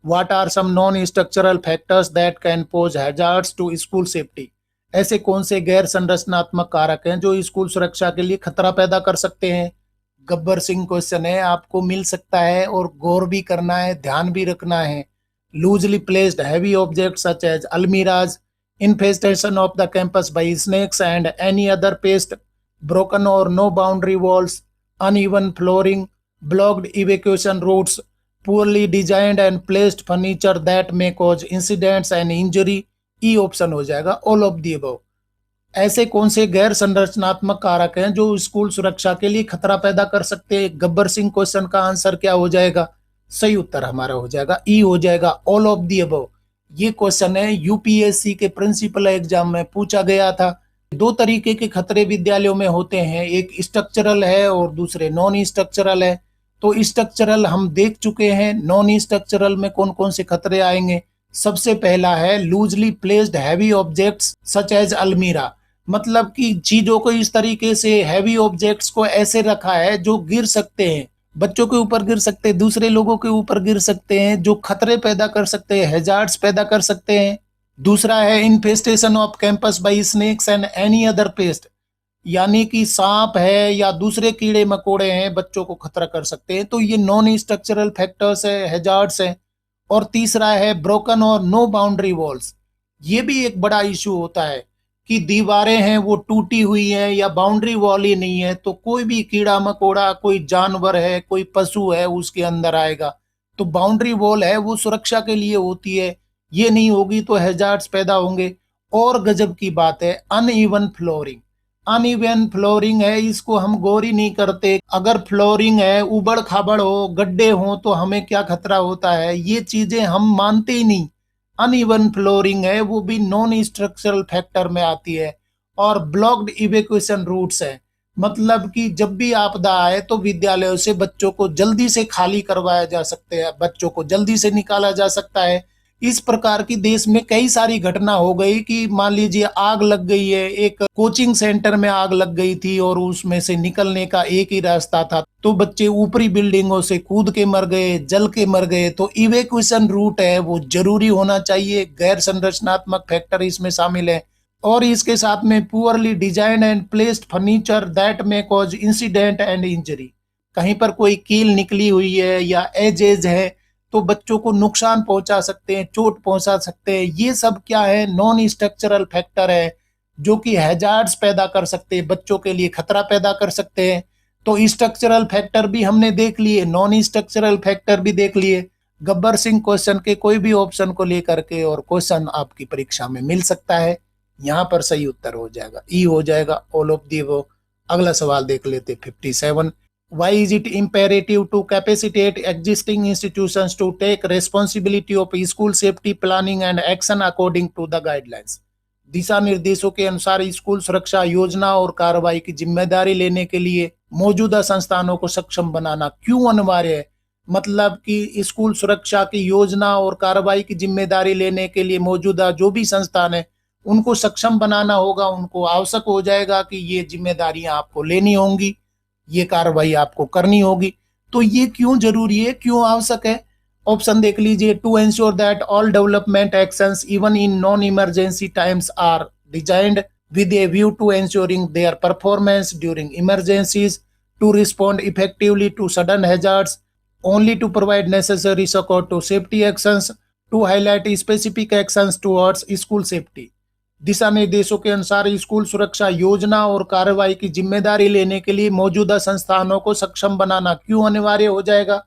What are some non structural factors that can pose hazards to school safety. ऐसे कौन से गैर संरचनात्मक कारक हैं जो स्कूल सुरक्षा के लिए खतरा पैदा कर सकते हैं। गब्बर सिंह क्वेश्चन है, आपको मिल सकता है और गौर भी करना है, ध्यान भी रखना है। Loosely placed heavy object such as almirahs, infestation of the campus by snakes and any other pest, broken or no boundary walls, uneven flooring, blocked evacuation routes, poorly designed and placed furniture that may cause incidents and injury। E option हो जाएगा ऑल ऑफ दी अबव। ऐसे कौन से गैर संरचनात्मक कारक हैं जो स्कूल सुरक्षा के लिए खतरा पैदा कर सकते हैं। गब्बर सिंह क्वेश्चन का आंसर क्या हो जाएगा। सही उत्तर हमारा हो जाएगा ई हो जाएगा ऑल ऑफ दी अबव। ये क्वेश्चन है यूपीएससी के प्रिंसिपल एग्जाम में पूछा गया था। दो तरीके के खतरे विद्यालयों में होते हैं, एक स्ट्रक्चरल है और दूसरे नॉन स्ट्रक्चरल है। तो स्ट्रक्चरल हम देख चुके हैं, नॉन स्ट्रक्चरल में कौन कौन से खतरे आएंगे। सबसे पहला है loosely placed heavy objects such as almirah, मतलब कि चीजों को इस तरीके से हैवी ऑब्जेक्ट्स को ऐसे रखा है जो गिर सकते हैं, बच्चों के ऊपर गिर सकते हैं, दूसरे लोगों के ऊपर गिर सकते हैं, जो खतरे पैदा कर सकते हैं, हैजार्ड्स पैदा कर सकते हैं। दूसरा है infestation of campus by snakes and any other pest, यानी कि सांप है या दूसरे कीड़े मकोड़े हैं, बच्चों को खतरा कर सकते हैं। तो ये नॉन स्ट्रक्चरल फैक्टर्स है, हैजार्ड्स हैं। और तीसरा है ब्रोकन और नो बाउंड्री वॉल्स। ये भी एक बड़ा इशू होता है कि दीवारें हैं वो टूटी हुई हैं या बाउंड्री वॉल ही नहीं है, तो कोई भी कीड़ा मकोड़ा, कोई जानवर है, कोई पशु है उसके अंदर आएगा। तो बाउंड्री वॉल है वो सुरक्षा के लिए होती है, ये नहीं होगी तो हैजार्ड्स पैदा होंगे। और गजब की बात है अनइवन फ्लोरिंग। अनइवन फ्लोरिंग है, इसको हम गौर ही नहीं करते। अगर फ्लोरिंग है, उबड़ खाबड़ हो, गड्ढे हो तो हमें क्या खतरा होता है, ये चीजें हम मानते ही नहीं। अनइवन फ्लोरिंग है वो भी नॉन स्ट्रक्चरल फैक्टर में आती है। और ब्लॉक्ड इवेक्यूएशन रूट्स है, मतलब कि जब भी आपदा आए तो विद्यालयों से बच्चों को जल्दी से खाली करवाया जा सकते हैं, बच्चों को जल्दी से निकाला जा सकता है। इस प्रकार की देश में कई सारी घटना हो गई कि मान लीजिए आग लग गई है, एक कोचिंग सेंटर में आग लग गई थी और उसमें से निकलने का एक ही रास्ता था, तो बच्चे ऊपरी बिल्डिंगों से कूद के मर गए, जल के मर गए। तो इवेक्यूएशन रूट है वो जरूरी होना चाहिए, गैर संरचनात्मक फैक्टर इसमें शामिल है। और इसके साथ में poorly design and placed furniture that may cause incident and injury, कहीं पर कोई कील निकली हुई है या एजेज है तो बच्चों को नुकसान पहुंचा सकते हैं, चोट पहुंचा सकते हैं। ये सब क्या है, नॉन स्ट्रक्चरल फैक्टर है जो कि हैजार्ड्स पैदा कर सकते हैं, बच्चों के लिए खतरा पैदा कर सकते हैं। तो स्ट्रक्चरल फैक्टर भी हमने देख लिए, नॉन स्ट्रक्चरल फैक्टर भी देख लिए। गब्बर सिंह क्वेश्चन के कोई भी ऑप्शन को लेकर के और क्वेश्चन आपकी परीक्षा में मिल सकता है। यहाँ पर सही उत्तर हो जाएगा ई हो जाएगा ऑल ऑफ दी अबव। अगला सवाल देख लेते 57। Why is it imperative to capacitate existing institutions to take responsibility of school safety planning and action according to the guidelines? दिशा निर्देशों के अनुसार स्कूल सुरक्षा योजना और कार्रवाई की जिम्मेदारी लेने के लिए मौजूदा संस्थानों को सक्षम बनाना क्यों अनिवार्य है। मतलब कि स्कूल सुरक्षा की योजना और कार्रवाई की जिम्मेदारी लेने के लिए मौजूदा जो भी संस्थान है उनको सक्षम बनाना होगा, उनको आवश्यक हो जाएगा कि ये जिम्मेदारियां आपको लेनी होंगी, ये कार्रवाई आपको करनी होगी। तो ये क्यों जरूरी है, क्यों आवश्यक है। ऑप्शन देख लीजिए। To ensure that all development actions even in non emergency times are designed with a view to ensuring their performance during emergencies, to respond effectively to sudden hazards, only to provide necessary support to safety actions, to highlight specific actions towards school safety। दिशा निर्देशों के अनुसार स्कूल सुरक्षा योजना और कार्रवाई की जिम्मेदारी लेने के लिए मौजूदा संस्थानों को सक्षम बनाना क्यों अनिवार्य हो जाएगा।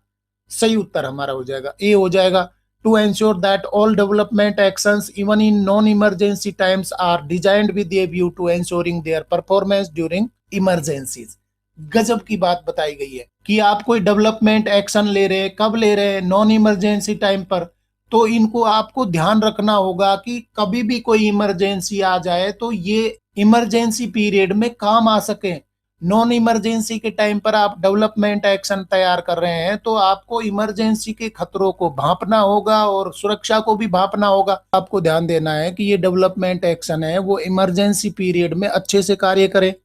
सही उत्तर हमारा हो जाएगा ए हो जाएगा। to ensure that all development actions, even in non-emergency times, are designed with a view to ensuring their performance during emergencies. गजब की बात बताई गई है कि आप कोई डेवलपमेंट एक्शन ले रहे हैं, कब ले रहे हैं, नॉन इमरजेंसी टाइम पर, तो इनको आपको ध्यान रखना होगा कि कभी भी कोई इमरजेंसी आ जाए तो ये इमरजेंसी पीरियड में काम आ सके। नॉन इमरजेंसी के टाइम पर आप डेवलपमेंट एक्शन तैयार कर रहे हैं तो आपको इमरजेंसी के खतरों को भांपना होगा और सुरक्षा को भी भांपना होगा। आपको ध्यान देना है कि ये डेवलपमेंट एक्शन है वो इमरजेंसी पीरियड में अच्छे से कार्य करे।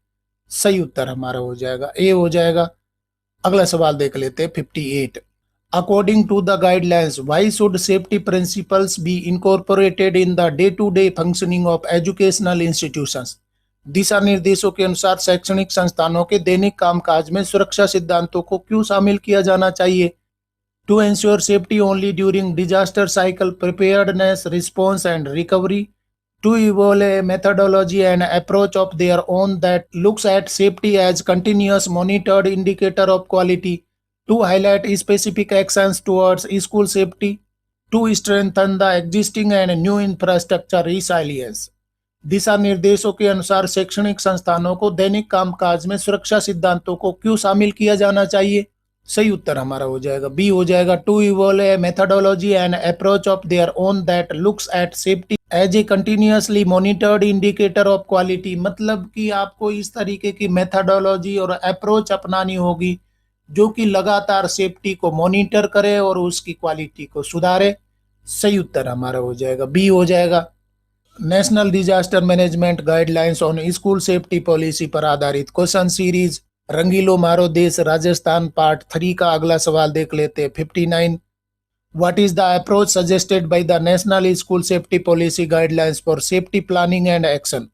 सही उत्तर हमारा हो जाएगा ए हो जाएगा। अगला सवाल देख लेते हैं 58। According to the guidelines why should safety principles be incorporated in the day to day functioning of educational institutions. दिशा निर्देशों के अनुसार शैक्षणिक संस्थानों के दैनिक कामकाज में सुरक्षा सिद्धांतों को क्यों शामिल किया जाना चाहिए? To ensure safety only during disaster cycle, preparedness, response and recovery. To evolve a methodology and approach of their own that looks at safety as continuous monitored indicator of quality, to highlight specific actions towards school safety, to strengthen the existing and new infrastructure resilience। दिशा निर्देशों के अनुसार शैक्षणिक संस्थानों को दैनिक कामकाज में सुरक्षा सिद्धांतों को क्यों शामिल किया जाना चाहिए? सही उत्तर हमारा हो जाएगा बी हो जाएगा। To evolve a methodology and approach of their own that looks at safety as a continuously monitored indicator of quality. मतलब कि आपको इस तरीके की मेथोडोलॉजी और अप्रोच अपनानी होगी जो कि लगातार सेफ्टी को मॉनिटर करे और उसकी क्वालिटी को सुधारे। सही उत्तर हमारा हो जाएगा बी हो जाएगा। National disaster management guidelines on school safety policy पर आधारित क्वेश्चन सीरीज रंगीलो मारो देश राजस्थान पार्ट 3 का अगला सवाल देख लेते हैं 59। What is the approach suggested by the national school safety policy guidelines for safety planning and action.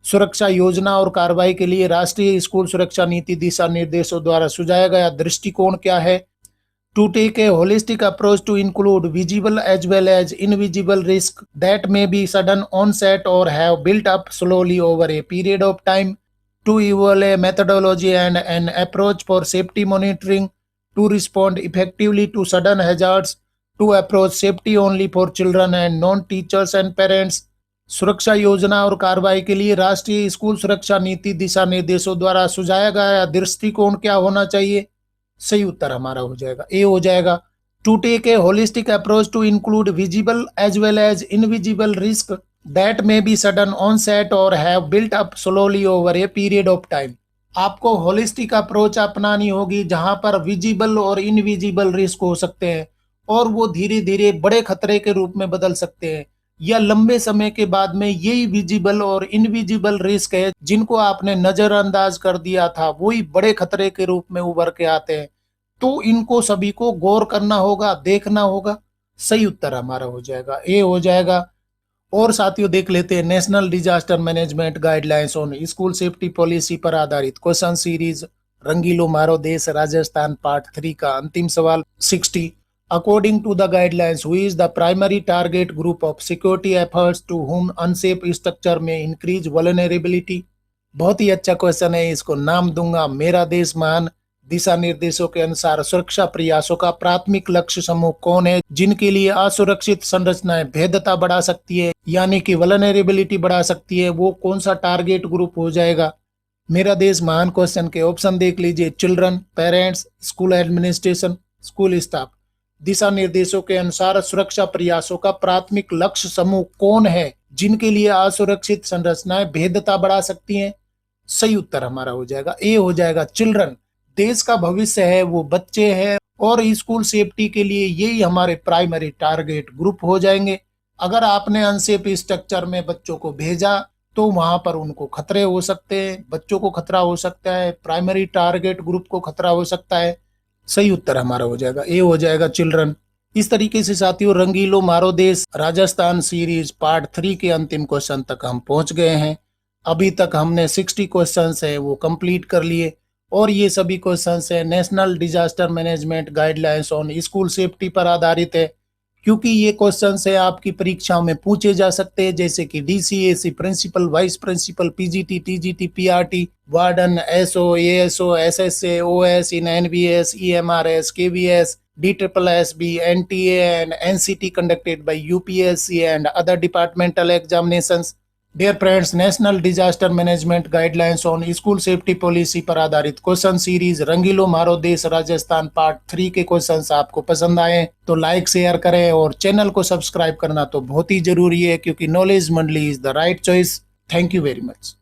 सुरक्षा योजना और कार्रवाई के लिए राष्ट्रीय स्कूल सुरक्षा नीति दिशा निर्देशों द्वारा सुझाया गया दृष्टिकोण क्या है? To take a holistic approach to include visible as well as invisible risk that may be sudden onset और have built up slowly over a period of time. To evolve a methodology and an approach for safety monitoring, to respond effectively to sudden hazards, to approach safety only for children and non-teachers and parents। सुरक्षा योजना और कार्रवाई के लिए राष्ट्रीय स्कूल सुरक्षा नीति दिशा निर्देशों द्वारा सुझाया गया दृष्टिकोण क्या होना चाहिए? सही उत्तर हमारा हो जाएगा ए हो जाएगा। To take a holistic approach to include visible as well as invisible risk that may be sudden onset or have built up slowly over a period of time। आपको होलिस्टिक अप्रोच अपनानी होगी जहां पर विजिबल और इनविजिबल रिस्क हो सकते हैं और वो धीरे धीरे बड़े खतरे के रूप में बदल सकते हैं, या लंबे समय के बाद में यही विजिबल और इनविजिबल रिस्क है जिनको आपने नजरअंदाज कर दिया था वही बड़े खतरे के रूप में उभर के आते हैं। तो इनको सभी को गौर करना होगा, देखना होगा। सही उत्तर हमारा हो जाएगा ए हो जाएगा। और साथियों देख लेते हैं national disaster management guidelines on school safety policy पर आधारित क्वेश्चन सीरीज रंगीलो मारो देश राजस्थान पार्ट 3 का अंतिम सवाल 60। According to the guidelines who is the primary target group of security efforts to whom unsafe structure में इंक्रीज वल्नरेबिलिटी। बहुत ही अच्छा क्वेश्चन है, इसको नाम दूंगा मेरा देश महान। दिशा निर्देशों के अनुसार सुरक्षा प्रयासों का प्राथमिक लक्ष्य समूह कौन है जिनके लिए असुरक्षित संरचनाएं भेद्यता बढ़ा सकती है यानी कि वल्नरेबिलिटी बढ़ा सकती है, वो कौन सा टारगेट ग्रुप हो जाएगा? मेरा देश महान क्वेश्चन के ऑप्शन देख लीजिए। Children, parents, school administration, school staff. दिशा निर्देशों के अनुसार सुरक्षा प्रयासों का प्राथमिक लक्ष्य समूह कौन है जिनके लिए असुरक्षित संरचनाएं भेद्यता बढ़ा सकती हैं? सही उत्तर हमारा हो जाएगा ए हो जाएगा। चिल्ड्रन देश का भविष्य है, वो बच्चे हैं और स्कूल सेफ्टी के लिए यही हमारे प्राइमरी टारगेट ग्रुप हो जाएंगे। अगर आपने अनसेफ स्ट्रक्चर में बच्चों को भेजा तो वहां पर उनको खतरे हो सकते हैं, बच्चों को खतरा हो सकता है, प्राइमरी टारगेट ग्रुप को खतरा हो सकता है। सही उत्तर हमारा हो जाएगा ए हो जाएगा चिल्ड्रन। इस तरीके से साथियों रंगीलो मारो देश राजस्थान सीरीज पार्ट 3 के अंतिम क्वेश्चन तक हम पहुंच गए हैं। अभी तक हमने 60 क्वेश्चन है वो कंप्लीट कर लिए और ये सभी क्वेश्चंस है national disaster management guidelines on school safety पर आधारित है, क्योंकि ये क्वेश्चंस है आपकी परीक्षाओं में पूछे जा सकते हैं, जैसे कि DCAC, principal, vice principal, PGT, TGT, PRT, warden, SO, ASO, SSA, OS in NVS, EMRS, KVS, DSSB, NTA and NCT conducted by UPSC and other departmental examinations. Dear friends, national disaster management guidelines on school safety policy पर आधारित क्वेश्चन सीरीज रंगीलो मारो देश राजस्थान पार्ट 3 के क्वेश्चंस आपको पसंद आए तो लाइक शेयर करें और चैनल को सब्सक्राइब करना तो बहुत ही जरूरी है, क्योंकि नॉलेज मंडली is the right choice. Thank you very much.